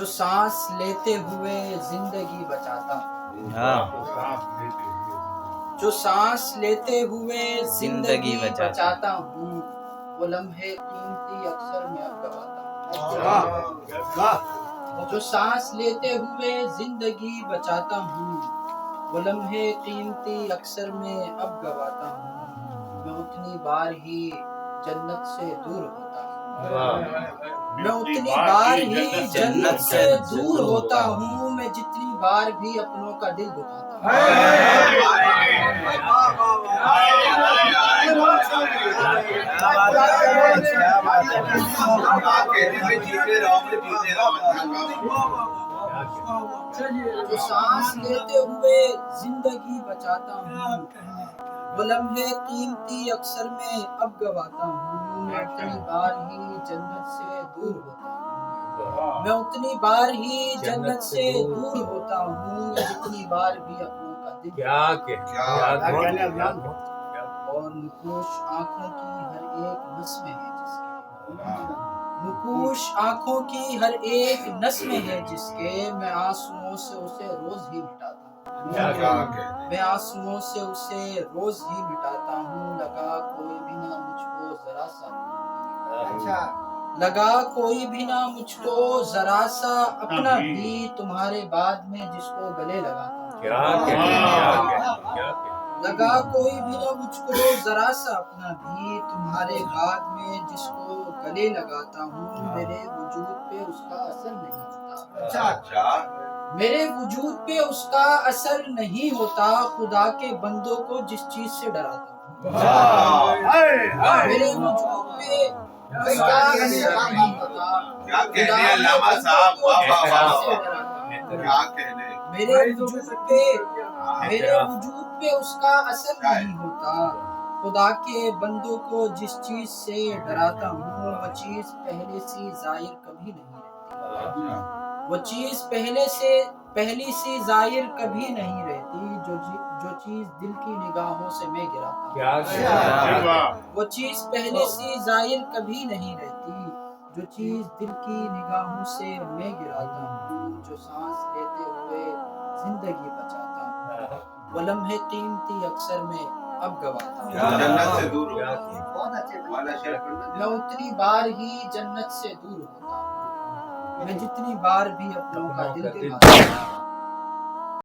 جو سانس لیتے ہوئے زندگی بچاتا ہوں، جو سانس لیتے ہوئے زندگی بچاتا ہوں، وہ لمحے قیمتی اکثر میں اب گواتا ہوں، جو سانس لیتے ہوئے زندگی بچاتا ہوں، وہ لمحے قیمتی اکثر میں اب گواتا ہوں، میں اتنی بار ہی جنت سے دور ہوتا ہوں، میں اتنی بار ہی جنت سے دور ہوتا ہوں، میں جتنی بار بھی اپنوں کا دل دکھاتا ہوں۔ جو سانس لیتے ہوئے زندگی بچاتا ہوں، وہ لمحے قیمتی اکثر میں اب گواتا ہوں، میں اتنی بار ہی جنت سے دور ہوتا ہوں، میں اتنی بار ہی جنت سے دور ہوتا ہوں، جتنی بار بھی اپنوں کا دل اور نقوش آنکھوں کی ہر ایک نس میں ہے جس کے، نقوش آنکھوں کی ہر ایک نس میں ہے جس کے، میں آنسوؤں سے اسے روز ہی مٹاتا ہوں، میں آنسوؤں سے اسے روز ہی مٹاتا ہوں، لگا کوئی بھی نہ مجھ کو ذرا سا، لگا کوئی بھی نہ مجھ کو ذرا سا اپنا بھی، تمہارے بعد میں جس کو گلے لگاتا ہوں، لگا کوئی بھی نہ مجھ کو ذرا سا اپنا بھی، تمہارے بعد میں جس کو گلے لگاتا ہوں، میرے وجود پہ اس کا اثر نہیں ہوتا، میرے وجود پہ اس کا اثر نہیں ہوتا، خدا کے بندوں کو جس چیز سے ڈراتا ہوں، میرے وجود پہ اس کا اثر نہیں ہوتا، خدا کے بندوں کو جس چیز سے ڈراتا ہوں، میرے وجود پہ اس کا اثر نہیں ہوتا، خدا کے بندوں کو جس چیز سے ڈراتا ہوں، وہ چیز پہلے سی ظاہر کبھی نہیں رہتی، وہ چیز پہلی سی ظاہر کبھی نہیں رہتی، جو چیز دل کی نگاہوں سے میں گراتا ہوں، وہ چیز پہلے سی ظاہر کبھی نہیں رہتی، جو چیز دل کی نگاہوں سے میں گراتا ہوں، جو سانس لیتے ہوئے زندگی بچاتا ہوں، وہ لمحے قیمتی اکثر میں اب گواتا ہوں، میں اتنی بار ہی جنت سے دور ہوتا ہوں، میں جتنی بار بھی اپنوں کا دل دکھاتا ہوں۔